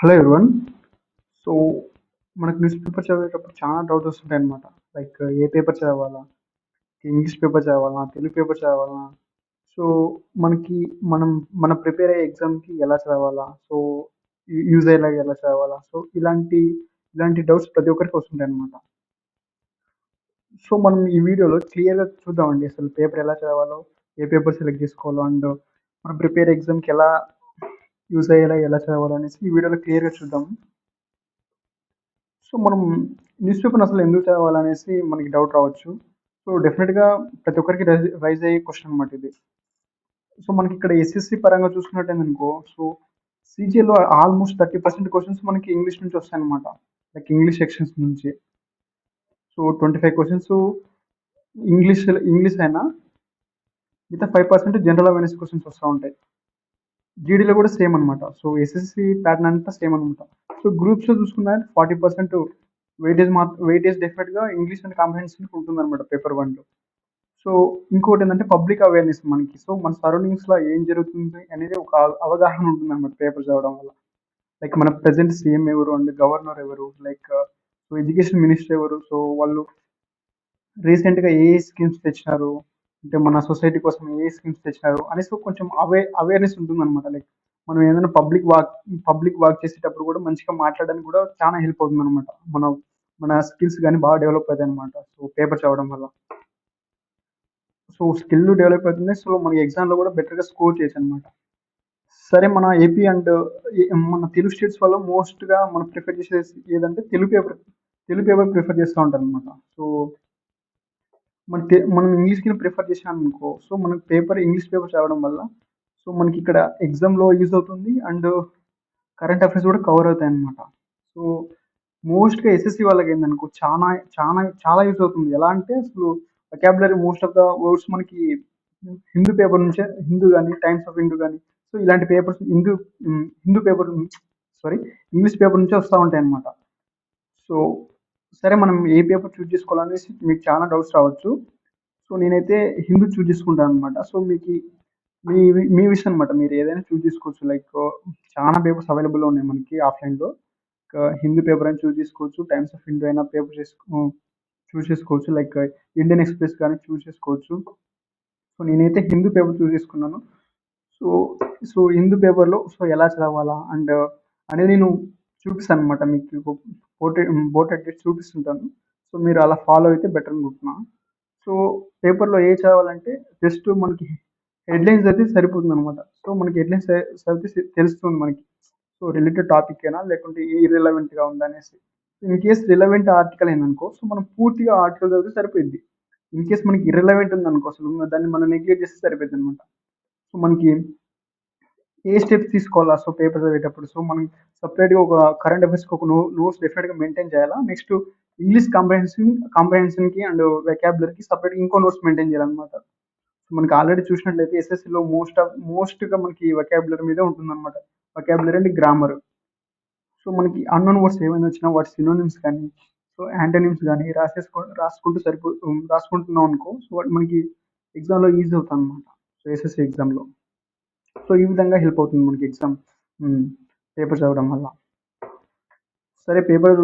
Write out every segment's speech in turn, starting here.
Hello everyone. So మనకు news paper చదివేటప్పుడు చాలా డౌట్స్ వస్తుంటాయి అనమాట. లైక్ ఏ పేపర్ చదవాలా, ఇంగ్లీష్ పేపర్ చదవాలా, తెలుగు పేపర్ చదవాలా. సో మనకి మనం మన ప్రిపేర్ అయ్యే ఎగ్జామ్కి ఎలా చదవాలా, సో యూజ్ అయ్యేలాగా ఎలా చదవాలా, సో ఇలాంటి డౌట్స్ ప్రతి ఒక్కరికి వస్తుంటాయి అనమాట. సో మనం ఈ వీడియోలో క్లియర్గా చూద్దామండి అసలు పేపర్ ఎలా చదవాలో, ఏ పేపర్ సెలెక్ట్ చేసుకోవాలో, అండ్ మనం ప్రిపేర్ ఎగ్జామ్కి ఎలా యూజ్ అయ్యేలా ఎలా చదవాలో అనేసి ఈ వీడియోలో క్లియర్గా చూద్దాం. సో మనం న్యూస్ పేపర్ని అసలు ఎందుకు చదవాలనేసి మనకి డౌట్ రావచ్చు. సో డెఫినెట్గా ప్రతి ఒక్కరికి రైజ్ అయ్యే క్వశ్చన్ అనమాట ఇది. సో మనకి ఇక్కడ ఎస్ఎస్సి పరంగా చూసుకున్నట్టేందనుకో, సో సీజీఎల్లో ఆల్మోస్ట్ 30% క్వశ్చన్స్ మనకి ఇంగ్లీష్ నుంచి వస్తాయన్నమాట. లైక్ ఇంగ్లీష్ సెక్షన్స్ నుంచి. సో 25 క్వశ్చన్స్ ఇంగ్లీష్ అయినా మిగతా 5% జనరల్ అవేర్నెస్ క్వశ్చన్స్ వస్తూ ఉంటాయి. జీడీలో కూడా సేమ్ అనమాట. సో ఎస్ఎస్సి ప్యాటర్న్ అంతా సేమ్ అనమాట. సో గ్రూప్స్లో చూసుకున్న 40% వెయిటేజ్ డెఫినెట్గా ఇంగ్లీష్ అండ్ కాంప్రహెన్షన్కి ఉంటుంది అనమాట పేపర్ 1లో. సో ఇంకోటి ఏంటంటే పబ్లిక్ అవేర్నెస్ మనకి. సో మన సరౌండింగ్స్లో ఏం జరుగుతుంది అనేది ఒక అవగాహన ఉంటుంది అనమాట పేపర్ చదవడం వల్ల. లైక్ మన ప్రజెంట్ సీఎం ఎవరు అండ్ గవర్నర్ ఎవరు, లైక్ సో ఎడ్యుకేషన్ మినిస్టర్ ఎవరు, సో వాళ్ళు రీసెంట్గా ఏ స్కీమ్స్ తెచ్చినారు, అంటే మన సొసైటీ కోసం ఏ స్కీమ్స్ తెచ్చినారు అనేసి కొంచెం అవేర్నెస్ ఉంటుంది అనమాట. లైక్ మనం ఏదైనా పబ్లిక్ వాక్ చేసేటప్పుడు కూడా మంచిగా మాట్లాడడానికి కూడా చాలా హెల్ప్ అవుతుంది అనమాట. మన మన స్కిల్స్ కానీ బాగా డెవలప్ అవుతాయి అనమాట సో పేపర్ చదవడం వల్ల. సో స్కిల్ డెవలప్ అవుతుంది. సో మనకి ఎగ్జామ్లో కూడా బెటర్గా స్కోర్ చేయొచ్చు అనమాట. సరే మన ఏపీ అండ్ మన తెలుగు స్టేట్స్ వల్ల మోస్ట్గా మనం ప్రిఫర్ చేసేది ఏదంటే తెలుగు పేపర్ ప్రిఫర్ చేస్తూ ఉంటారు అనమాట. సో మనం ఇంగ్లీష్కి ప్రిఫర్ చేసాం అనుకో, సో మనకి ఇంగ్లీష్ పేపర్ చదవడం వల్ల సో మనకి ఇక్కడ ఎగ్జామ్లో యూజ్ అవుతుంది అండ్ కరెంట్ అఫైర్స్ కూడా కవర్ అవుతాయి అనమాట. సో మోస్ట్గా ఎస్ఎస్సి వాళ్ళకి ఏందనుకో చాలా చాలా చాలా యూజ్ అవుతుంది. ఎలా అంటే అసలు vocabulary most of the words మనకి హిందూ పేపర్ నుంచే, హిందూ కానీ, టైమ్స్ ఆఫ్ హిందూ కానీ, సో ఇలాంటి papers Hindu paper, sorry, English paper నుంచే వస్తూ ఉంటాయి అనమాట. సో సరే మనం ఏ పేపర్ చూజ్ చేసుకోవాలనేసి మీకు చాలా డౌట్స్ రావచ్చు. సో నేనైతే హిందూ చూజ్ చేసుకుంటాను అనమాట. సో మీకు మీ మీ విషయం అనమాట. మీరు ఏదైనా చూజ్ చేసుకోవచ్చు. లైక్ చాలా పేపర్స్ అవైలబుల్లో ఉన్నాయి మనకి ఆఫ్లైన్లో. హిందూ పేపర్ అయినా చూజ్ చేసుకోవచ్చు, టైమ్స్ ఆఫ్ హిందూ అయినా చూజ్ చేసుకోవచ్చు, లైక్ ఇండియన్ ఎక్స్ప్రెస్ కానీ చూజ్ చేసుకోవచ్చు. సో నేనైతే హిందూ పేపర్ చూజ్ చేసుకున్నాను. సో సో హిందూ పేపర్లో సో ఎలా చదవాలా అండ్ అనేది నేను చూపిస్తాను అనమాట. మీకు బోట్ అడ్జస్ట్ చూపిస్తుంటాను. సో మీరు అలా ఫాలో అయితే బెటర్ అనుకుంటున్నాను. సో పేపర్లో ఏ చదవాలంటే జస్ట్ మనకి హెడ్లైన్స్ అయితే సరిపోతుంది అనమాట. సో మనకి హెడ్లైన్స్ చదివితే తెలుస్తుంది మనకి. సో రిలేటెడ్ టాపిక్ అయినా లేకుంటే ఇర్రెలవెంట్గా ఉందా అనేసి. ఇన్ కేస్ రిలవెంట్ ఆర్టికల్ అయిందనుకో, సో మనం పూర్తిగా ఆర్టికల్ చదివితే సరిపోద్ది. ఇన్ కేస్ మనకి ఇర్రెలవెంట్ ఉందనుకో, అసలు దాన్ని మనం నెగ్లెక్ట్ చేస్తే సరిపోద్ది అనమాట. సో మనకి ఏ స్టెప్స్ తీసుకోవాలా సో పేపర్ చదివేటప్పుడు, సో మనం సపరేట్గా ఒక కరెంట్ అఫైర్స్కి ఒక నోట్స్ డెఫినెట్గా మెయింటైన్ చేయాలా. నెక్స్ట్ ఇంగ్లీష్ కాంప్రహెన్షన్కి అండ్ వెకాబులరీకి సపరేట్గా ఇంకో నోట్స్ మెయింటైన్ చేయాలన్నమాట. మనకి ఆల్రెడీ చూసినట్లయితే ఎస్ఎస్సిలో మోస్ట్గా మనకి వెకాబులరీ మీదే ఉంటుందన్నమాట. Vocabulary and grammar. సో మనకి అన్నోన్ వర్డ్స్ ఏమైనా వచ్చినా వాటి సినోనిమ్స్ కానీ, సో యాంటోనిమ్స్ కానీ రాసుకుంటున్నాం అనుకో, సో వాటి మనకి ఎగ్జామ్లో ఈజీ అవుతుంది అనమాట. సో ఎస్ఎస్సి ఎగ్జామ్లో. సో ఈ విధంగా హెల్ప్ అవుతుంది మనకి ఎగ్జామ్ పేపర్ చదవడం వల్ల. సరే పేపర్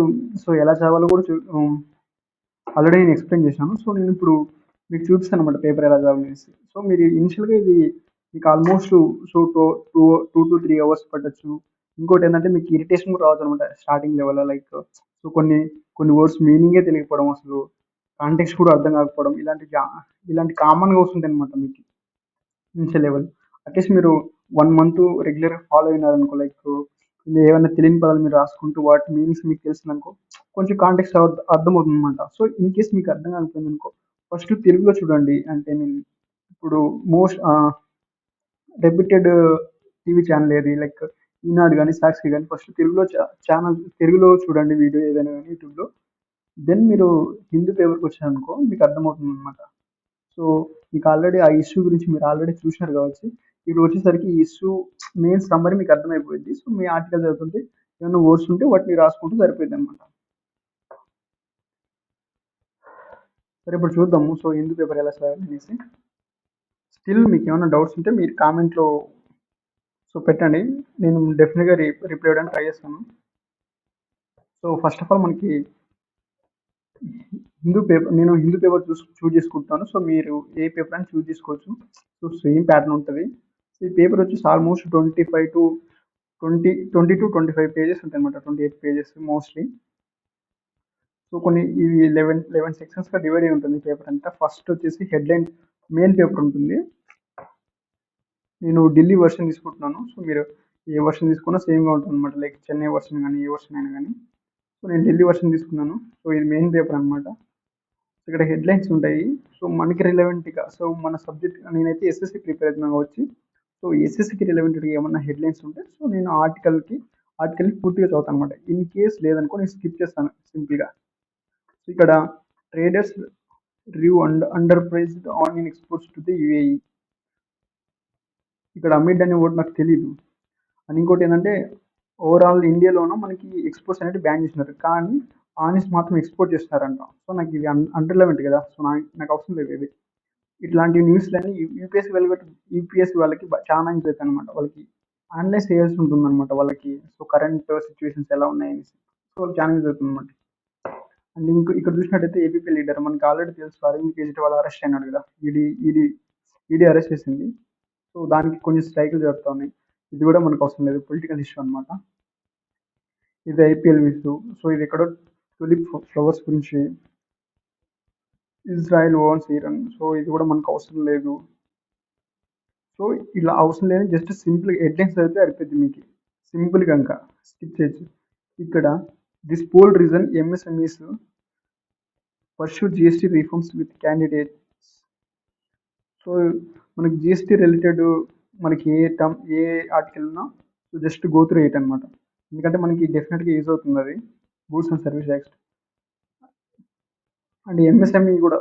సో ఎలా చదవాలో కూడా ఆల్రెడీ నేను ఎక్స్ప్లెయిన్ చేశాను. సో నేను ఇప్పుడు మీకు చూపిస్తాను అనమాట పేపర్ ఎలా చదవాలనేసి. సో మీరు ఇనిషియల్గా ఇది మీకు almost so two to 3 hours పట్టచ్చు. ఇంకోటి ఏంటంటే మీకు ఇరిటేషన్ కూడా రావచ్చు అనమాట స్టార్టింగ్ లెవెల్లో. లైక్ సో కొన్ని వర్డ్స్ మీనింగే తెలియకపోవడం, అసలు కాంటెక్స్ట్ కూడా అర్థం కాకపోవడం, ఇలాంటి కామన్గా వస్తుంటాయి అనమాట మీకు ఇనిషియల్ లెవెల్. అట్లీస్ట్ మీరు 1 మంత్ రెగ్యులర్గా ఫాలో అయినారనుకో, లైక్ ఏమైనా తెలియని పదాలు మీరు రాసుకుంటూ వాటి మీనింగ్స్ మీకు తెలిసిందనుకో, కొంచెం కాంటెక్స్ట్ అర్థమవుతుంది అనమాట. సో ఇన్ కేస్ మీకు అర్థం కాకపోయింది అనుకో, ఫస్ట్ తెలుగులో చూడండి. అంటే మీన్ ఇప్పుడు మోస్ట్ రెప్యూటెడ్ టీవీ ఛానల్ ఏది, లైక్ ఈనాడు కానీ, సాక్షి కానీ, ఫస్ట్ తెలుగులో చూడండి వీడియో ఏదైనా కానీ యూట్యూబ్లో. దెన్ మీరు హిందీ పేపర్కి వచ్చారనుకో మీకు అర్థమవుతుంది అనమాట. సో మీకు ఆల్రెడీ ఆ ఇష్యూ గురించి మీరు ఆల్రెడీ చూసినారు కావచ్చు. ఇప్పుడు వచ్చేసరికి ఈ ఇష్యూ మెయిన్ సమ్మరీ మీకు అర్థమైపోయింది. సో మీ ఆర్టికల్ చదువుతుంటే ఏమైనా వర్డ్స్ ఉంటే వాటిని రాసుకుంటూ సరిపోయింది అనమాట. సరే ఇప్పుడు చూద్దాము సో హిందీ పేపర్ ఎలా చదవాలి అనేసి. స్టిల్ మీకు ఏమైనా డౌట్స్ ఉంటే మీరు కామెంట్లో సో పెట్టండి, నేను డెఫినెట్గా రిప్లై ఇవ్వడానికి ట్రై చేస్తాను. సో ఫస్ట్ ఆఫ్ ఆల్ మనకి నేను హిందూ పేపర్ చూస్ చేసుకుంటాను. సో మీరు ఏ పేపర్ అని చూస్ చేసుకోవచ్చు. సో సేమ్ ప్యాటర్న్ ఉంటుంది. సో ఈ పేపర్ వచ్చేసి ఆల్మోస్ట్ 25 పేజెస్ ఉంటాయి అనమాట. 28 పేజెస్ మోస్ట్లీ. సో కొన్ని ఇవి 11 సెక్షన్స్గా డివైడ్ అయి ఉంటుంది పేపర్ అంతా. ఫస్ట్ వచ్చేసి హెడ్లైన్ మెయిన్ పేపర్ ఉంటుంది. నేను ఢిల్లీ వర్షన్ తీసుకుంటున్నాను. సో మీరు ఏ వర్షన్ తీసుకున్నా సేమ్గా ఉంటుంది అనమాట. లైక్ చెన్నై వర్షన్ కానీ ఏ వర్షన్ అయినా కానీ. సో నేను ఢిల్లీ వర్షన్ తీసుకున్నాను. సో ఇది మెయిన్ పేపర్ అనమాట. ఇక్కడ హెడ్లైన్స్ ఉంటాయి. సో మనకి రిలవెంట్గా, సో మన సబ్జెక్ట్, నేనైతే ఎస్ఎస్సి ప్రిపేర్ అవుతున్నాను కావచ్చు. సో ఎస్ఎస్సికి రిలవెంట్గా ఏమన్నా హెడ్లైన్స్ ఉంటే సో నేను ఆర్టికల్ని పూర్తిగా చదువుతాను అనమాట. ఇన్ కేస్ లేదనుకో నేను స్కిప్ చేస్తాను సింపుల్గా. సో ఇక్కడ traders review under priced onion exports to the UAE. ఇక్కడ అమిడ్ అనే వర్డ్ నాకు తెలియదు. అండ్ ఇంకోటి ఏంటంటే ఓవరాల్ ఇండియాలోనూ మనకి ఎక్స్పోర్ట్స్ అనేది బ్యాన్ చేసినారు, కానీ ఆనియన్స్ మాత్రం ఎక్స్పోర్ట్ చేస్తున్నారంట. సో నాకు ఇది అండర్లెవెంట్ కదా. సో నాకు అవసరం లేదు ఇది. ఇట్లాంటి న్యూస్లన్నీ యూపీఎస్సీ వాళ్ళకి చాలా యూజ్ అవుతాయి అనమాట. వాళ్ళకి అనలైజ్ చేయాల్సి ఉంటుంది అనమాట వాళ్ళకి. సో కరెంట్ సిచ్యువేషన్స్ ఎలా ఉన్నాయని సో వాళ్ళకి చాలా యూజ్ అవుతుంది అనమాట. అండ్ ఇక్కడ చూసినట్టయితే ఏపీపీ లీడర్ మనకి ఆల్రెడీ తెలుసు, అరవింద్ కేజ్రీవాల్ అరెస్ట్ అయినాడు కదా. ఈడీ అరెస్ట్ చేసింది. సో దానికి కొంచెం స్ట్రైకులు జరుగుతూ ఉన్నాయి. ఇది కూడా మనకు అవసరం లేదు, పొలిటికల్ ఇష్యూ అనమాట. ఇది ఐపీఎల్ ఇష్యూ. సో ఇది ఎక్కడో టులిప్ ఫ్లవర్స్ గురించి, ఇజ్రాయెల్ ఓన్స్ ఇరాన్. సో ఇది కూడా మనకు అవసరం లేదు. సో ఇలా అవసరం లేదు, జస్ట్ సింపుల్ హెడ్లైన్స్ అయితే అయిపోద్ది మీకు సింపుల్గా. ఇంకా స్కిప్ చేయొచ్చు. ఇక్కడ this poll reason MSMEs pursue GST reforms with candidates. So మనకి జిఎస్టీ రిలేటెడ్ మనకి ఏ ఆర్టికల్ ఉన్నా so just go through it అనమాట. ఎందుకంటే మనకి డెఫినెట్గా యూజ్ అవుతుంది అది, goods and service act. And MSME కూడా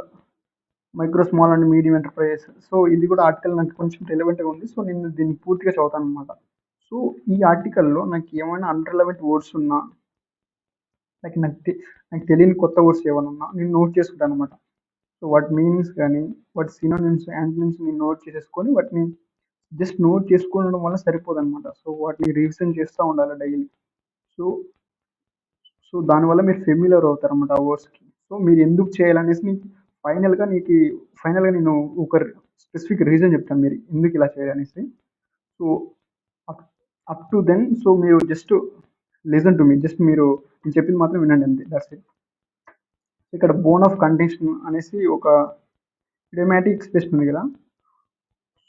micro small and medium enterprises. So ఇది కూడా ఆర్టికల్ నాకు కొంచెం రిలవెంట్గా ఉంది. సో నేను దీన్ని పూర్తిగా చదువుతాను అనమాట. సో ఈ ఆర్టికల్లో నాకు ఏమైనా అండర్లెవెంట్ వర్డ్స్ ఉన్నా, నాకు తెలియని కొత్త వర్డ్స్ ఏమైనా ఉన్నా నేను నోట్ చేసుకుంటాను అనమాట. సో వాటి మీనింగ్స్ కానీ వాటి సినోనిమ్స్ యాంటోనిమ్స్ నేను నోట్ చేసేసుకొని వాటిని జస్ట్ నోట్ చేసుకోవడం వల్ల సరిపోదు అనమాట. సో వాటిని రివిజన్ చేస్తూ ఉండాలి డైలీ. సో సో దానివల్ల మీరు ఫెమిలియర్ అవుతారు అనమాట ఆ వర్డ్స్కి. సో మీరు ఎందుకు చేయాలనేసి ఫైనల్గా నేను ఒక స్పెసిఫిక్ రీజన్ చెప్తాను మీరు ఎందుకు ఇలా చేయాలనేసి. So up to then so మీరు just listen to me, just మీరు నేను చెప్పింది మాత్రం వినండి అంతే, దట్స్ ఇట్. ఇక్కడ బోన్ ఆఫ్ కంటెన్షన్ అనేసి ఒక ఇడియోమాటిక్ ఎక్స్ప్రెషన్ ఉంది కదా.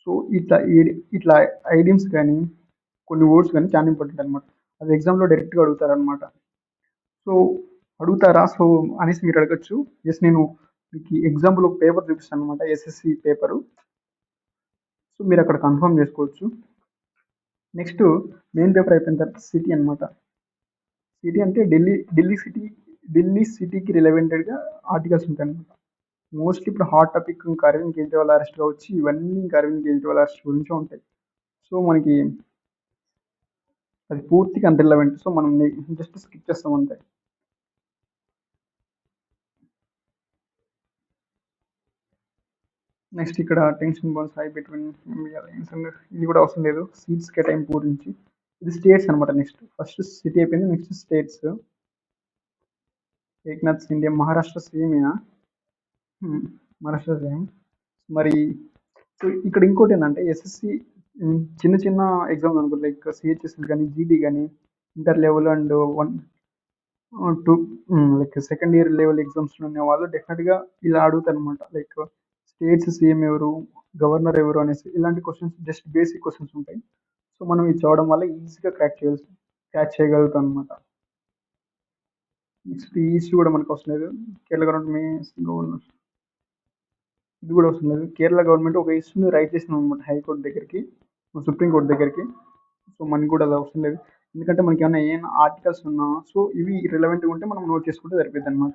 సో ఇట్లా ఐడియమ్స్ కానీ కొన్ని వర్డ్స్ కానీ చాలా ఇంపార్టెంట్ అనమాట. అది ఎగ్జామ్లో డైరెక్ట్గా అడుగుతారనమాట. సో అడుగుతారా సో అనేసి మీరు అడగచ్చు. ఎస్, నేను మీకు ఎగ్జాంపుల్ ఒక పేపర్ చూపిస్తాను అనమాట, ఎస్ఎస్సి పేపరు. సో మీరు అక్కడ కన్ఫర్మ్ చేసుకోవచ్చు. నెక్స్ట్ మెయిన్ పేపర్ అయిపోయిన తర్వాత సిటీ అనమాట. సిటీ అంటే ఢిల్లీ సిటీకి రిలవెంటెడ్గా ఆర్టికల్స్ ఉంటాయి అనమాట. మోస్ట్లీ ఇప్పుడు హాట్ టాపిక్ ఇంకా అరవింద్ కేజ్రీవాల్ అరెస్ట్ కావచ్చు, ఇవన్నీ ఇంకా అరవింద్ కేజ్రీవాల్ అరెస్ట్ గురించే ఉంటాయి. సో మనకి అది పూర్తిగా అంత రిలవెంట్. సో మనం జస్ట్ స్కిప్ చేస్తాం అంతే. నెక్స్ట్ ఇక్కడ టెన్షన్ బోన్స్ హై బిట్వీన్ ఇది కూడా అవసరం లేదు. సీట్స్ కేటాయింపు గురించి, ఇది స్టేట్స్ అనమాట. నెక్స్ట్ ఫస్ట్ సిటీ అయిపోయింది, నెక్స్ట్ స్టేట్స్. ఏక్నాథ్ సిండే మహారాష్ట్ర సీఎమేనా? మహారాష్ట్ర సీఎం. మరి సో ఇక్కడ ఇంకోటి ఏంటంటే ఎస్ఎస్సి చిన్న ఎగ్జామ్స్ అనుకో, లైక్ సిహెచ్ఎస్ కానీ జీడీ కానీ inter level and 1, 2 like second year level ఎగ్జామ్స్లో ఉన్న వాళ్ళు డెఫినెట్గా ఇలా అడుగుతారు అనమాట. లైక్ స్టేట్స్ సీఎం ఎవరు, గవర్నర్ ఎవరు అనేసి ఇలాంటి క్వశ్చన్స్, జస్ట్ బేసిక్ క్వశ్చన్స్ ఉంటాయి. సో మనం ఇది చదవడం వల్ల ఈజీగా క్యాచ్ చేయగలుగుతాం అనమాట. నెక్స్ట్ ఈ ఇష్యూ కూడా మనకు అవసరం లేదు. కేరళ గవర్నమెంట్ ఇది కూడా అవసరం లేదు. కేరళ గవర్నమెంట్ ఒక ఇష్యూని రైట్ చేసినాం అనమాట హైకోర్టు దగ్గరికి, సుప్రీంకోర్టు దగ్గరికి. సో మనకి కూడా అది అవసరం లేదు, ఎందుకంటే మనకి ఏమైనా ఆర్టికల్స్ ఉన్నా సో ఇవి రిలవెంట్గా ఉంటే మనం నోట్ చేసుకుంటే సరిపోద్ది అనమాట.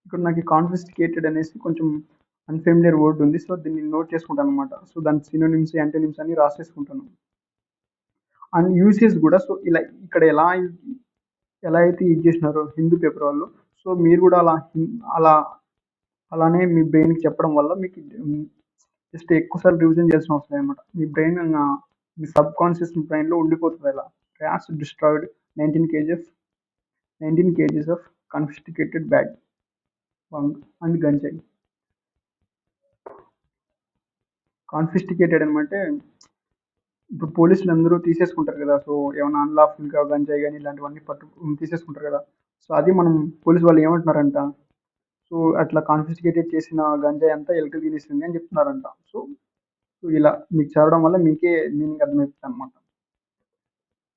ఇక్కడ నాకు కాన్ఫిస్టికేటెడ్ అనేసి కొంచెం అన్ఫెమిలియర్ వర్డ్ ఉంది. సో దీన్ని నోట్ చేసుకుంటాను అనమాట. సో దాని సినోనిమ్స్ యాంటోనిమ్స్ అని రాసేసుకుంటాను. అండ్ యూసేజ్ కూడా సో ఇలా ఇక్కడ ఎలా అయితే యూజ్ చేసినారో హిందూ పేపర్ వాళ్ళు, సో మీరు కూడా అలానే మీ బ్రెయిన్కి చెప్పడం వల్ల మీకు జస్ట్ ఎక్కువ సార్లు రివిజన్ చేయాల్సిన అవసరం లేదనమాట. మీ బ్రెయిన్ మీ సబ్‌కాన్షియస్ బ్రెయిన్‌లో ఉండిపోతది అలా. Crash destroyed 19 kgs 19 kgs of confiscated bag and గంజాయి. కాన్ఫిస్టికేటెడ్ అనమంటే ఇప్పుడు పోలీసులందరూ తీసేసుకుంటారు కదా! సో, ఏమన్నా అన్‌లాఫుల్‌గా గంజాయి గాని ఇలాంటివన్నీ తీసేసుకుంటారు కదా! సో, అది మనం పోలీసు వాళ్ళు ఏమంటున్నారంట, సో, అట్లా కాన్ఫిస్టికేటెడ్ చేసిన గంజాయి అంతా ఎలక తినేసింది అని చెప్తున్నారంట. సో, సో, ఇలా మీకు చదవడం వల్ల మీకే మీనింగ్ అర్థమైపోద్దనమాట.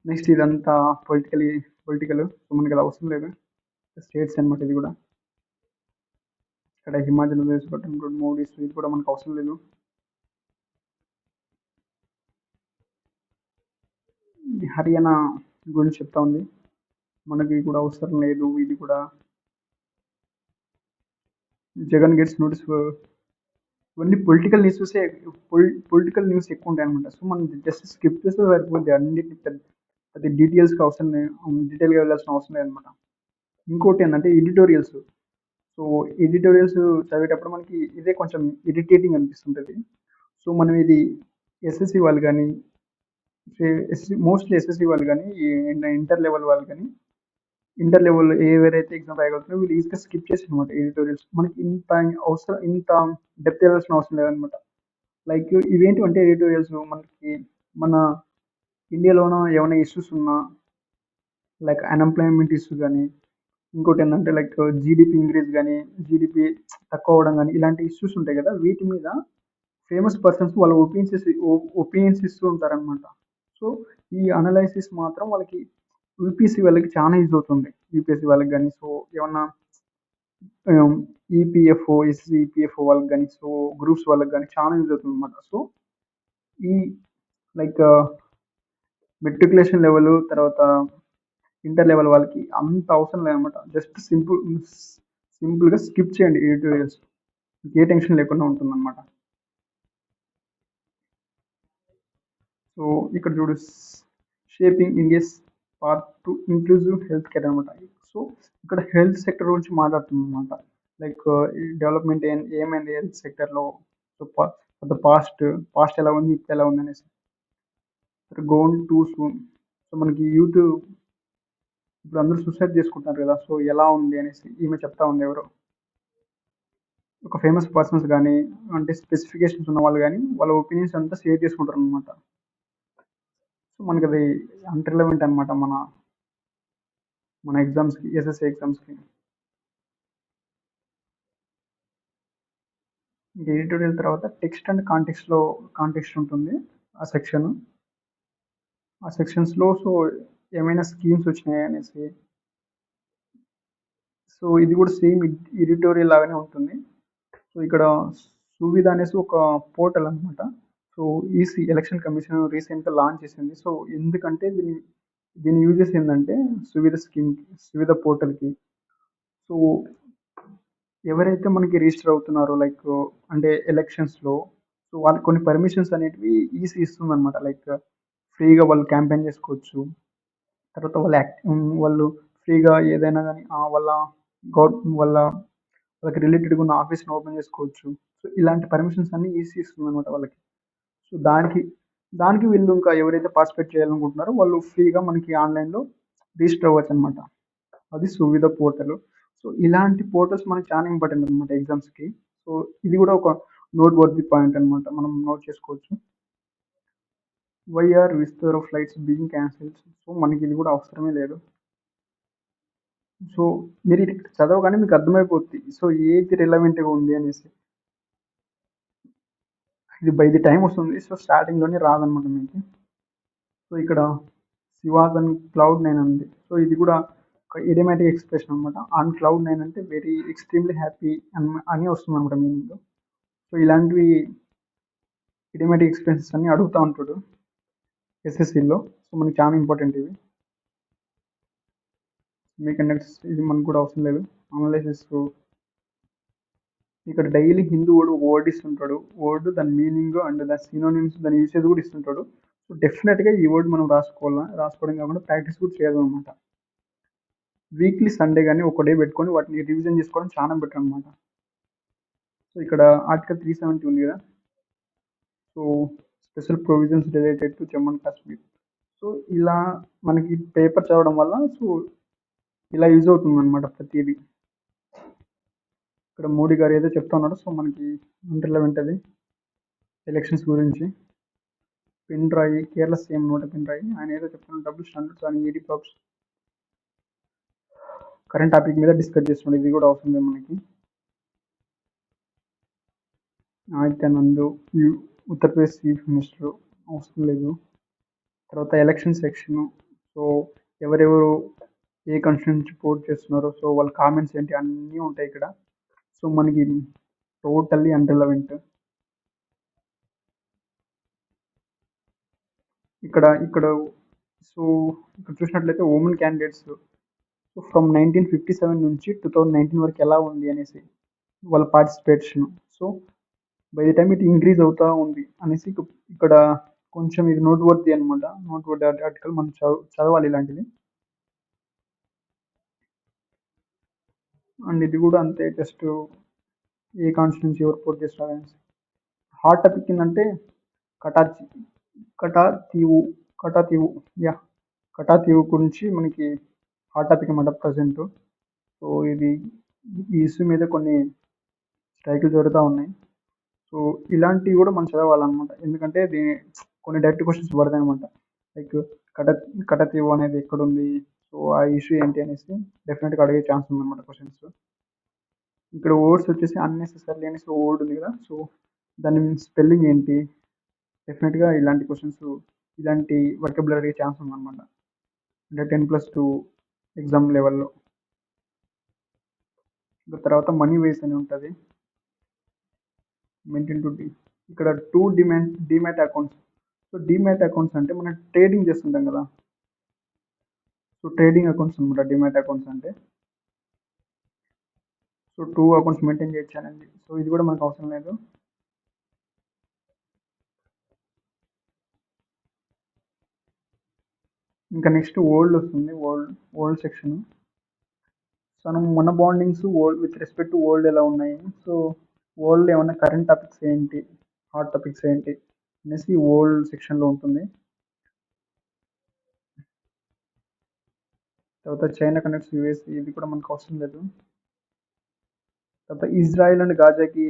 నెక్స్ట్ ఇదంతా పొలిటికల్. సో, మనకది అవసరం లేదు. స్టేట్స్ అనమాట ఇది గూడా. ఇక్కడ హిమాచల్ ప్రదేశ్, పఠాన్‌కోట్, మోడీస్ ఇది కూడా మనకు అవసరం లేదు. ఇది హర్యానా గురించి చెప్తా ఉంది. మనకి కూడా అవసరం లేదు ఇది కూడా. జగన్ గెట్స్ నోటీస్ ఇవన్నీ పొలిటికల్ న్యూస్ ఎక్కువ ఉంటాయన్నమాట. సో, మనం జస్ట్ స్కిప్ చేస్తే సరిపోద్ది. అన్నిటిని పెద్ద పెద్ద డీటెయిల్స్‌గా అవసరం లేదు. డీటెయిల్‌గా వెళ్ళాల్సిన అవసరం లేదనమాట. ఇంకోటేందంటే ఎడిటోరియల్స్. సో, ఎడిటోరియల్స్ చదివేటప్పుడు మనకి ఇదే కొంచెం ఇరిటేటింగ్ అనిపిస్తుంటది. సో, మనం ఇది ఎస్ఎస్‌సి వాళ్ళు గానీ, మోస్ట్‌లీ ఎస్ఎస్‌సి వాళ్ళు గానీ, ఈ ఇంటర్ లెవెల్ వాళ్ళు గానీ, ఇంటర్ లెవెల్‌లో ఎవరైతే ఎగ్జామ్ రాయగలుగుతారో వీళ్ళు ఈజీగా స్కిప్ చేస్తారనమాట ఎడిటోరియల్స్. మనకి ఇంత డెప్త్ ఎళ్ళాల్సిన అవసరం లేదనమాట. లైక్ ఇవేంటివంటే ఎడిటోరియల్స్ మనకి మన ఇండియాలోన ఏమైనా ఇష్యూస్ ఉన్నా, లైక్ అన్‌ఎంప్లాయ్‌మెంట్ ఇష్యూ గానీ, ఇంకోటేందంటే లైక్ జీడీపీ ఇంక్రీజ్ గానీ, జీడీపీ తక్కువ అవ్వడం గానీ, ఇలాంటి ఇష్యూస్ ఉంటాయి గదా! వీటి మీద ఫేమస్ పర్సన్స్ వాళ్ళ ఒపీనియన్స్ ఇస్తూ ఉంటారనమాట. సో, ఈ అనలైసిస్ మాత్రం వాళ్ళకి యూపీఎస్‌సీ వాళ్ళకి చానా యూజ్ అవుతుంది. యూపీఎస్‌సీ వాళ్ళకి గానీ, సో, ఏమన్నా ఆహ్, ఈపీఎఫ్ఓ, ఎస్‌ఈపీఎఫ్ఓ వాళ్ళకి గానీ, సో, గ్రూప్స్ వాళ్ళకి గానీ చానా యూజ్ అవుతుందనమాట. సో, ఈ లైక్ మెట్రిక్యులేషన్ లెవెల్ తర్వాత ఇంటర్ లెవెల్ వాళ్ళకి అంత అవసరం లేదనమాట. జస్ట్ సింపుల్‌గా స్కిప్ చేయండి ఎడిటోరియల్స్. మీకు ఏ టెన్షన్ లేకుండా ఉంటుందనమాట. సో, ఇక్కడ చూడు shaping India's path to inclusive health care అనమాట. సో, ఇక్కడ హెల్త్ సెక్టర్ గురించి మాట్లాడుతుందనమాట. లైక్ ఈ డెవలప్‌మెంట్ ఏమైంది హెల్త్ సెక్టర్‌లో సో, ఫర్ ద పాస్ట్ ఎలా ఉంది, ఇప్పుడు ఎలా ఉందనేసి. Gone too soon. సో, మనకి యూత్ ఇప్పుడు అందరూ సూసైడ్ చేసుకుంటున్నారు కదా! సో, ఎలా ఉంది అనేసి ఈమె చెప్తా ఉంది ఎవరో. ఒక ఫేమస్ పర్సన్స్ గానీ, అంటే స్పెసిఫికేషన్స్ ఉన్నవాళ్ళు గానీ, వాళ్ళ ఒపీనియన్స్ అంతా షేర్ చేసుకుంటారనమాట. సో, మనకది అన్‌రిలవెంట్ అనమాట మన ఎగ్జామ్స్‌కి, ఎస్ఎస్‌సి ఎగ్జామ్స్‌కి. ఇంక ఎడిటోరియల్ తర్వాత టెక్స్ట్ అండ్ కాంటెక్స్ట్ ఉంటుంది. ఆ సెక్షన్. ఆ సెక్షన్స్‌లో సో, ఏమైనా స్కీమ్స్ వచ్చినాయా అనేసి. సో, ఇది కూడా సేమ్ ఎడిటోరియల్ లాగానే ఉంటుంది. సో, ఇక్కడ సువిధ అనేసి ఒక పోర్టల్ అనమాట. సో, ఈసీ ఎలక్షన్ కమిషన్ రీసెంట్‌గా లాంచ్ చేసింది. సో, ఎందుకంటే దీని యూజెస్ ఏందంటే సువిధ పోర్టల్‌కి. సో, ఎవరైతే మనకి రిజిస్టర్ అవుతున్నారో లైక్ అంటే ఎలక్షన్స్‌లో సో, వాళ్ళకి కొన్ని పర్మిషన్స్ అనేటివి ఈసీ ఇస్తుందనమాట. లైక్ ఫ్రీగా వాళ్ళు క్యాంపెయిన్ చేసుకోవచ్చు. తర్వాత వాళ్ళు ఫ్రీగా ఏదైనా గాని వాళ్ళ వాళ్ళకి రిలేటెడ్‌గా ఉన్న ఆఫీస్‌ని ఓపెన్ చేసుకోవచ్చు. సో, ఇలాంటి పర్మిషన్స్ అన్నీ ఈసీ ఇస్తుందనమాట వాళ్ళకి. సో, దానికి వీళ్ళు ఇంకా ఎవరైతే పార్టిసిపేట్ చేయాలనుకుంటున్నారో వాళ్ళు ఫ్రీగా మనకి ఆన్‌లైన్‌లో రిజిస్టర్ అవ్వచ్చనమాట. అది సువిధ పోర్టల్. సో, ఇలాంటి పోర్టల్స్ మనకు చాలా ఇంపార్టెంట్ అనమాట ఎగ్జామ్స్‌కి. సో, ఇది కూడా ఒక నోట్ వర్తీ పాయింట్ అనమాట. మనం నోట్ చేసుకోవచ్చు. Why are Vistara flights being cancelled? So, మనకి ఇది కూడా అవసరమే లేదు. సో, మీరు ఇది చదవగానే మీకు అర్థమైపోద్ది. సో, ఏది రిలవెంట్‌గా ఉంది అనేసి. ఇది బై ది టైమ్ వస్తుంది. సో, స్టార్టింగ్‌లోనే రాదనమాట మీకు. సో, ఇక్కడ 'శివాస్ ఆన్ క్లౌడ్ నైన్' ఉంది. సో, ఇది కూడా ఒక ఇడియోమాటిక్ ఎక్స్‌ప్రెషన్ అనమాట. ఆన్ క్లౌడ్ నైన్ అంటే వెరీ ఎక్స్‌ట్రీమ్‌లీ హ్యాపీ అని వస్తుందనమాట మీనింగ్. సో, ఇలాంటివి ఇడియోమాటిక్ ఎక్స్‌ప్రెషన్స్ అన్నీ అడుగుతా ఉంటాడు ఎస్ఎస్‌సిలో. సో, మనకి చాలా ఇంపార్టెంట్ ఇవి. ఇది మనకు కూడా అవసరం లేదు. అనలైసిస్ ఇక్కడ డైలీ హిందూ వాడు ఒక వర్డ్ ఇస్తుంటాడు. వర్డ్ దాని మీనింగ్ అండ్ దాని సినోనిమ్స్ దాని యూసేజ్ కూడా ఇస్తుంటాడు. సో, డెఫినిట్‌గా ఈ వర్డ్ మనం రాసుకోవడం కాకుండా ప్రాక్టీస్ కూడా చేయాలనమాట. వీక్లీ సండే గాని ఒక డే పెట్టుకొని వాటిని రివిజన్ చేసుకోవడం చాలా బెటర్ అనమాట. సో, ఇక్కడ ఆర్టికల్ 370 ఉంది కదా! So special provisions related to Jammu and Kashmir. So ఇలా మనకి పేపర్ చదవడం వల్ల సో ఇలా యూజ్ అవుతుంది అనమాట ప్రతిదీ. ఇక్కడ మోడీ గారు ఏదో చెప్తా ఉన్నారో సో మనకి రిలవెంట్ అది ఎలక్షన్స్ గురించి. పినరాయి కేరళ సీఎం నోట పినరాయి ఆయన ఏదో చెప్తున్నారు డబుల్ స్టాండర్డ్స్ అని ఈడీ ప్రాబ్స్ కరెంట్ టాపిక్ మీద డిస్కస్ చేస్తున్నాడు. ఇది కూడా అవసరం లేదు మనకి. ఆదిత్యానంద్ ఉత్తరప్రదేశ్ చీఫ్ మినిస్టర్ అవసరం లేదు. తర్వాత ఎలక్షన్ సెక్షన్. సో ఎవరెవరు ఏ కంట్రీ నుంచి పోటీ చేస్తున్నారో సో వాళ్ళ కామెంట్స్ ఏంటి అన్నీ ఉంటాయి ఇక్కడ. సో మనకి టోటల్లీ అన్రిలవెంట్. ఇక్కడ ఇక్కడ సో ఇక్కడ చూసినట్లయితే ఉమెన్ క్యాండిడేట్స్ సో ఫ్రమ్ 1957 నుంచి 2019 వరకు ఎలా ఉంది అనేసి వాళ్ళ participation. So by the time it increase అవుతా ఉంది అనేసి ఇక్కడ కొంచెం ఇది నోట్ వర్తీ అనమాట. నోట్ వర్తీ ఆర్టికల్ మనం చదవాలి ఇలాంటివి. అండ్ ఇది కూడా అంతే, జస్ట్ ఏ కాన్స్టిట్యూన్సీ ఎవరు పోటీ చేస్తారు అనేసి. హాట్ టాపిక్ ఏంటంటే కటాచి కటాతీవు కటాతీవు యా కటాతీవు గురించి మనకి హాట్ టాపిక్ అన్నమాట ప్రజెంట్. సో ఇది ఈ ఇష్యూ మీద కొన్ని స్ట్రైకులు జరుగుతూ ఉన్నాయి. సో ఇలాంటివి కూడా మనం చదవాలన్నమాట. ఎందుకంటే దీని కొన్ని డైరెక్ట్ క్వశ్చన్స్ పడతాయి అనమాట. లైక్ కట కటతీవు అనేది ఎక్కడుంది, సో ఆ ఇష్యూ ఏంటి అనేసి డెఫినెట్గా అడిగే ఛాన్స్ ఉందన్నమాట క్వశ్చన్స్. ఇక్కడ వర్డ్స్ వచ్చేసి అన్నెసెసరీ అనేసి వర్డ్ ఉంది కదా, సో దాని స్పెల్లింగ్ ఏంటి, డెఫినెట్గా ఇలాంటి క్వశ్చన్స్ ఇలాంటి వర్కబులరీ అడిగే ఛాన్స్ ఉందన్నమాట. అంటే 10+2 ఎగ్జామ్ లెవెల్లో. తర్వాత మనీ వేస్ అని ఉంటుంది. మెయింటైన్ టు ఇక్కడ 2 demat accounts. So demat accounts అంటే మనం ట్రేడింగ్ చేస్తుంటాం కదా, సో ట్రేడింగ్ అకౌంట్స్ అనమాట డిమాట్ అకౌంట్స్ అంటే. సో 2 అకౌంట్స్ మెయింటైన్ చేయొచ్చానండి. సో ఇది కూడా మనకు అవసరం లేదు. ఇంకా నెక్స్ట్ ఓల్డ్ వస్తుంది. World section. సో మన bondings world with respect to world ఎలా ఉన్నాయి, సో ఓల్డ్ ఏమైనా కరెంట్ టాపిక్స్ ఏంటి, హాట్ టాపిక్స్ ఏంటి అనేసి ఓల్డ్ సెక్షన్లో ఉంటుంది. తర్వాత చైనా కనెక్ట్స్ యూఎస్, ఇది కూడా మనకు అవసరం లేదు. తర్వాత ఇజ్రాయెల్ అండ్ గాజాకి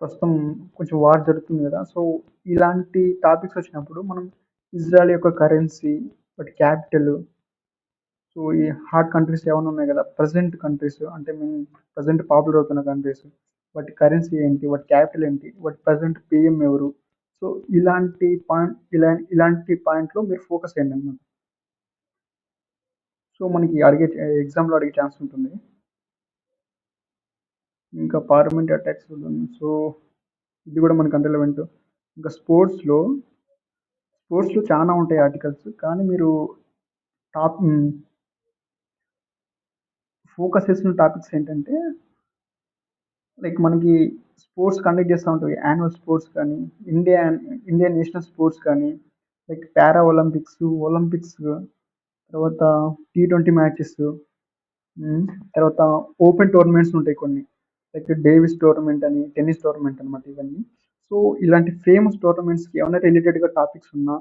ప్రస్తుతం కొంచెం వార్ జరుగుతుంది కదా, సో ఇలాంటి టాపిక్స్ వచ్చినప్పుడు మనం ఇజ్రాయెల్ యొక్క కరెన్సీ, వాటి క్యాపిటల్, సో ఈ హాట్ కంట్రీస్ ఏమైనా ఉన్నాయి కదా ప్రజెంట్ కంట్రీస్ అంటే మేము ప్రజెంట్ పాపులర్ అవుతున్న కంట్రీస్, వాటి కరెన్సీ ఏంటి, వాటి క్యాపిటల్ ఏంటి, వాటి ప్రజెంట్ పిఎం ఎవరు, సో ఇలాంటి పాయింట్లో మీరు ఫోకస్ చేయండి అన్నమాట. సో మనకి ఎగ్జామ్లో అడిగే ఛాన్స్ ఉంటుంది. ఇంకా పార్లమెంట్ అటాక్స్ ఉంటుంది. సో ఇది కూడా మనకు రిలవెంట్. ఇంకా స్పోర్ట్స్లో చాలా ఉంటాయి ఆర్టికల్స్, కానీ మీరు టాప్ ఫోకస్ చేసిన టాపిక్స్ ఏంటంటే లైక్ మనకి స్పోర్ట్స్ కండక్ట్ చేస్తూ ఉంటుంది, యాన్యువల్ స్పోర్ట్స్ కానీ ఇండియన్ నేషనల్ స్పోర్ట్స్ కానీ, లైక్ పారా ఒలింపిక్స్, తర్వాత T20 మ్యాచెస్, తర్వాత ఓపెన్ టోర్నమెంట్స్ ఉంటాయి కొన్ని, లైక్ డేవిస్ టోర్నమెంట్ అని, టెన్నిస్ టోర్నమెంట్ అనమాట ఇవన్నీ. సో ఇలాంటి ఫేమస్ టోర్నమెంట్స్కి ఏమైనా రిలేటెడ్గా టాపిక్స్ ఉన్నా,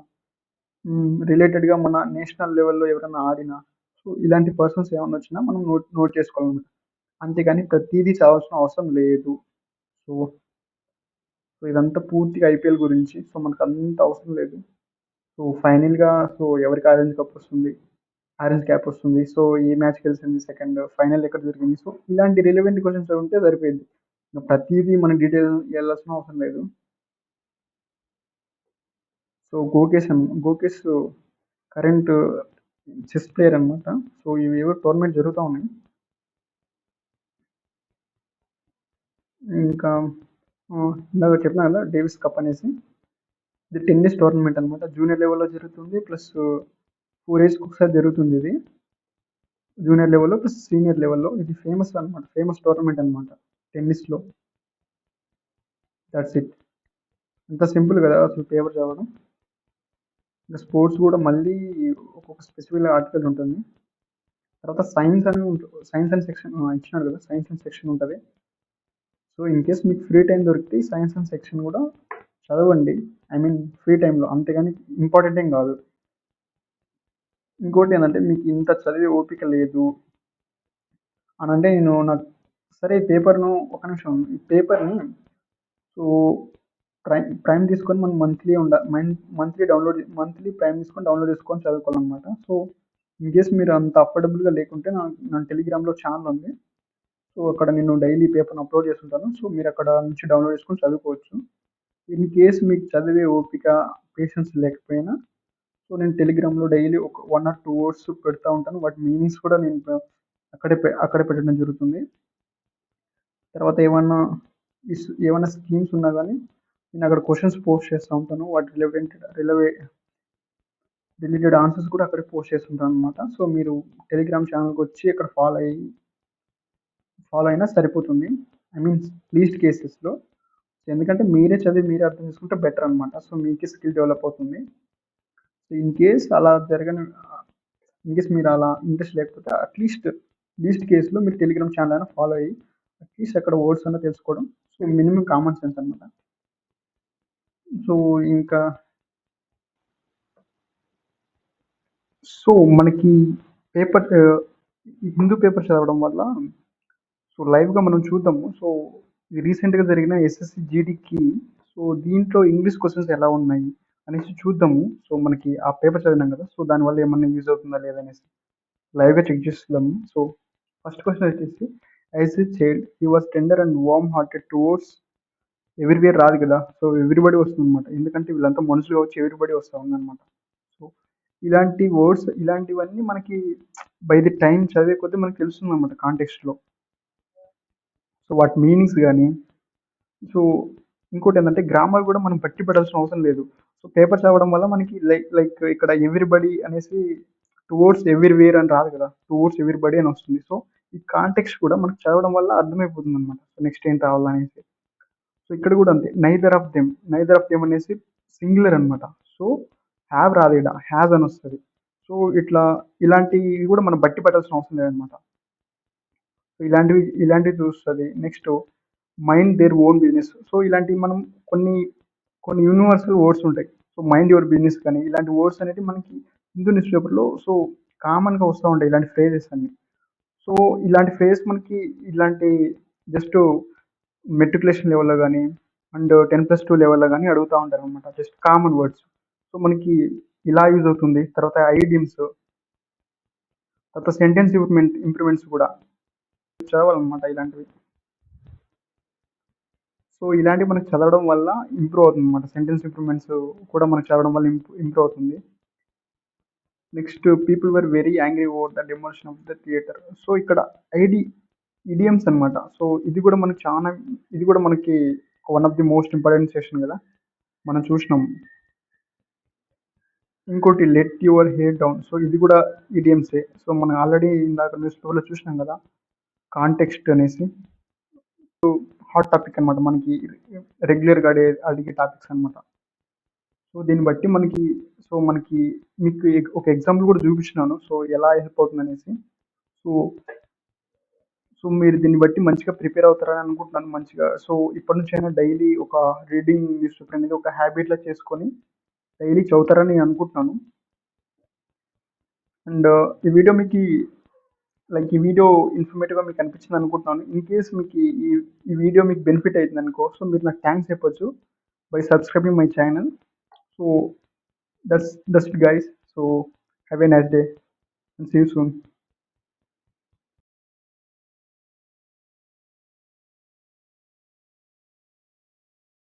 రిలేటెడ్గా మన నేషనల్ లెవెల్లో ఎవరైనా ఆడినా, సో ఇలాంటి పర్సన్స్ ఏమైనా వచ్చినా మనం నోట్ చేసుకోవాలన్నమాట. అంతేగాని ప్రతిదీ చదవాల్సిన అవసరం లేదు. సో ఇదంతా పూర్తిగా ఐపీఎల్ గురించి. సో మనకు అంత అవసరం లేదు. సో ఫైనల్గా సో ఎవరికి ఆరెంజ్ క్యాప్ వస్తుంది, సో ఏ మ్యాచ్ గెలిచింది, సెకండ్ ఫైనల్ ఎక్కడ జరిగింది, సో ఇలాంటి రిలవెంట్ క్వశ్చన్స్ ఉంటే సరిపోయింది. ప్రతిదీ మన డీటెయిల్ వెళ్ళాల్సిన అవసరం లేదు. సో గోకేష్ కరెంట్ చెస్ ప్లేయర్ అనమాట. సో ఇవి ఏవో టోర్నమెంట్ జరుగుతూ ఉన్నాయి. ఇంకా ఇందాక చెప్పినా కదా డేవిస్ కప్ అనేసి, ఇది టెన్నిస్ టోర్నమెంట్ అనమాట. జూనియర్ లెవెల్లో జరుగుతుంది, ప్లస్ 4 yearsకి ఒకసారి జరుగుతుంది. ఇది జూనియర్ లెవెల్లో ప్లస్ సీనియర్ లెవెల్లో ఇది ఫేమస్ టోర్నమెంట్ అనమాట టెన్నిస్లో. That's it. అంత సింపుల్ కదా అసలు పేపర్ చదవడం. ఇంకా స్పోర్ట్స్ కూడా మళ్ళీ ఒక్కొక్క స్పెసిఫిక్ ఆర్టికల్ ఉంటుంది. తర్వాత సైన్స్ అండ్ సెక్షన్ ఇచ్చినాడు కదా, సైన్స్ అండ్ సెక్షన్ ఉంటుంది. సో ఇన్ కేస్ మీకు ఫ్రీ టైం దొరికితే సైన్స్ అండ్ సెక్షన్ కూడా చదవండి. ఐ మీన్ ఫ్రీ టైమ్‌లో. అంతేగాని ఇంపార్టెంట్ ఏం గాదు. ఇంకోటేందంటే మీకు ఇంత చదివే ఓపిక లేదు అనంటే నాకు సరే ఈ పేపర్‌ను ఒక నిమిషం ఈ పేపర్‌ని సో ప్రైమ్ తీసుకొని మనం మంత్లీ ప్రైమ్ తీసుకొని డౌన్‌లోడ్ చేసుకొని చదువుకోవాలనమాట. సో, ఇన్‌కేస్ మీరు అంత అఫోర్డబుల్‌గా లేకుంటే నా టెలిగ్రామ్‌లో ఛానెల్ ఉంది. సో, అక్కడ నేను డైలీ పేపర్‌ని అప్‌లోడ్ చేస్తుంటాను. సో, మీరక్కడ నుంచి డౌన్‌లోడ్ చేసుకొని చదువుకోవచ్చు. ఇన్ కేస్ మీకు చదివే ఓపిక, పేషెన్స్ లేకపోయినా సో, నేను టెలిగ్రామ్‌లో డైలీ ఒక 1 ఆర్ 2 వర్డ్స్ పెడతా ఉంటాను. వాటి మీనింగ్స్ కూడా నేను అక్కడే పెట్టడం జరుగుతుంది. తర్వాత ఏమన్నా స్కీమ్స్ ఉన్నా గానీ నేనక్కడ క్వెషన్స్ పోస్ట్ చేస్తా ఉంటాను. వాటి రిలేటెడ్ ఆన్సర్స్ కూడా అక్కడే పోస్ట్ చేస్తుంటాననమాట. సో, మీరు టెలిగ్రామ్ ఛానెల్‌కొచ్చి అక్కడ ఫాలో అయినా సరిపోతుంది. ఐ మీన్ లీస్ట్ కేసెస్‌లో. ఎందుకంటే మీరే చదివి మీరే అర్థం చేసుకుంటే బెటర్ అనమాట. సో, మీకే స్కిల్ డెవలప్ అవుతుంది. ఇన్ కేస్ అలా జరగని ఇన్‌కేస్ మీరు అలా ఇంట్రెస్ట్ లేకపోతే లీస్ట్ కేస్‌లో మీరు టెలిగ్రామ్ ఛానెల్ అయినా ఫాలో అయ్యి అట్‌లీస్ట్ అక్కడ వర్డ్స్ అన్నా తెలుసుకోవడం. సో, మినిమమ్ కామన్ సెన్స్ అనమాట. సో, ఇంకా సో, మనకి పేపర్ ఈ హిందూ పేపర్ చదవడం వల్ల సో, లైవ్‌గా మనం చూద్దాము. సో, రీసెంట్‌గా జరిగిన ఎస్ఎస్‌సి జీడీకి సో, దీంట్లో ఇంగ్లీష్ క్వెషన్స్ ఎలా ఉన్నాయి అనేసి చూద్దాము. సో, మనకి ఆ పేపర్ చదివినాం కదా! సో, దానివల్ల ఏమన్నా యూజ్ అవుతుందా లేదా అనేసి లైవ్‌గా చెక్ చేసేద్దాము. సో, ఫస్ట్ క్వెషన్ వచ్చేసి as a child he was tender and warm hearted towards everywhere రాదు కదా! సో, ఎవ్రీబడి వస్తుందనమాట. ఎందుకంటే వీళ్ళంతా మనుషులు కాబట్టి ఎవ్రీబడి వస్తా ఉందనమాట. సో, ఇలాంటి వర్డ్స్ ఇలాంటివన్నీ మనకి బై ది టైమ్ చదివే కొద్దీ మనకు తెలుస్తుందనమాట కాంటెక్స్ట్‌లో. సో, వాటి మీనింగ్స్ గాని సో, ఇంకోటేందంటే గ్రామర్ గూడా మనం బట్టి పడాల్సిన అవసరం లేదు. సో, పేపర్ చదవడం వల్ల మనకి లైక్ ఇక్కడ ఎవ్రీబడి అనేసి టువర్డ్స్ ఎవ్రీవేర్ అని రాదు కదా! టువర్డ్స్ ఎవ్రీబడి అని వస్తుంది. సో, ఈ కాంటెక్స్ట్ కూడా మనకు చదవడం వల్ల అర్థమైపోతుందనమాట. సో, నెక్స్ట్ ఏం రావాలనేసి. సో, ఇక్కడ గూడా అంతే. నైదర్ ఆఫ్ దెమ్ అనేసి సింగులర్ అనమాట. సో, హావ్ రాదు ఈడ. హాస్ అని వస్తది. సో, ఇలాంటివి గూడా మనం బట్టి పట్టాల్సిన అవసరం లేదనమాట. ఇలాంటివి చూస్తది. Next mind their own business. So, ఇలాంటివి మనం కొన్ని, కొన్ని యూనివర్సల్ వర్డ్స్ ఉంటాయి. సో, మైండ్ యువర్ బిజినెస్ కానీ ఇలాంటి వర్డ్స్ అనేటివి మనకి హిందూ న్యూస్ పేపర్‌లో సో, కామన్‌గా వస్తా ఉంటాయి ఇలాంటి ఫ్రేజెస్ అన్నీ. సో, ఇలాంటి ఫ్రేజ్ మనకి ఇలాంటి జస్ట్ మెట్రికులేషన్ లెవెల్‌లో గాని అండ్ 10+2 లెవెల్‌లో గాని అడుగుతా ఉంటారనమాట. Just common words. సో, మనకి ఇలా యూజ్ అవుతుంది. తర్వాత ఐడియమ్స్, తర్వాత సెంటెన్స్ ఇంప్రూవ్‌మెంట్స్ కూడా చదవాలనమాట ఇలాంటివి. సో, ఇలాంటివి మనకు చదవడం వల్ల ఇంప్రూవ్ అవుతుందన్నమాట. సెంటెన్స్ ఇంప్రూవ్‌మెంట్స్ కూడా మనకు చదవడం వల్ల ఇంప్రూవ్ అవుతుంది. Next people were very angry over the demolition of the theatre. So, ఇక్కడ ఐడి ఇడియమ్స్ అన్నమాట. సో, ఇది కూడా మనకి one of the most important session గదా! మనం చూసినాం. ఇంకోటి let your hair down. So, ఇది కూడా ఇడియమ్సే. సో, మనం ఆల్రెడీ ఇందాక న్యూస్ పేపర్‌లో చూసినాం గదా! కాంటెక్స్ట్ అనేసి. హాట్ టాపిక్ అన్నమాట. మనకి రెగ్యులర్‌గా అడిగే టాపిక్స్ అన్నమాట. సో, దీన్ని బట్టి మనకి మీకు ఒక ఎగ్జాంపుల్ కూడా చూపించినాను. సో, ఎలా హెల్ప్ అవుతుందనేసి. సో, మీరు దీన్ని బట్టి మంచిగా ప్రిపేర్ అవుతారని అనుకుంటున్నాను మంచిగా. సో, ఇప్పటి నుంచైనా డైలీ ఒక రీడింగ్ న్యూస్ పేపర్ అనేది ఒక హ్యాబిట్‌లా చేసుకొని డైలీ చదువుతారని నేను అనుకుంటున్నాను. అండ్ ఈ వీడియో మీకి ఈ వీడియో ఇన్ఫర్మేటివ్‌గా మీకు అనిపించింది అనుకుంటున్నాను. ఇన్ కేస్ మీకు ఈ వీడియో మీకు బెనిఫిట్ అయితుందనుకో, సో, మీరు నాకు థాంక్స్ చెప్పొచ్చు by subscribing my channel. So, that's it guys. So, have a nice day and see you soon.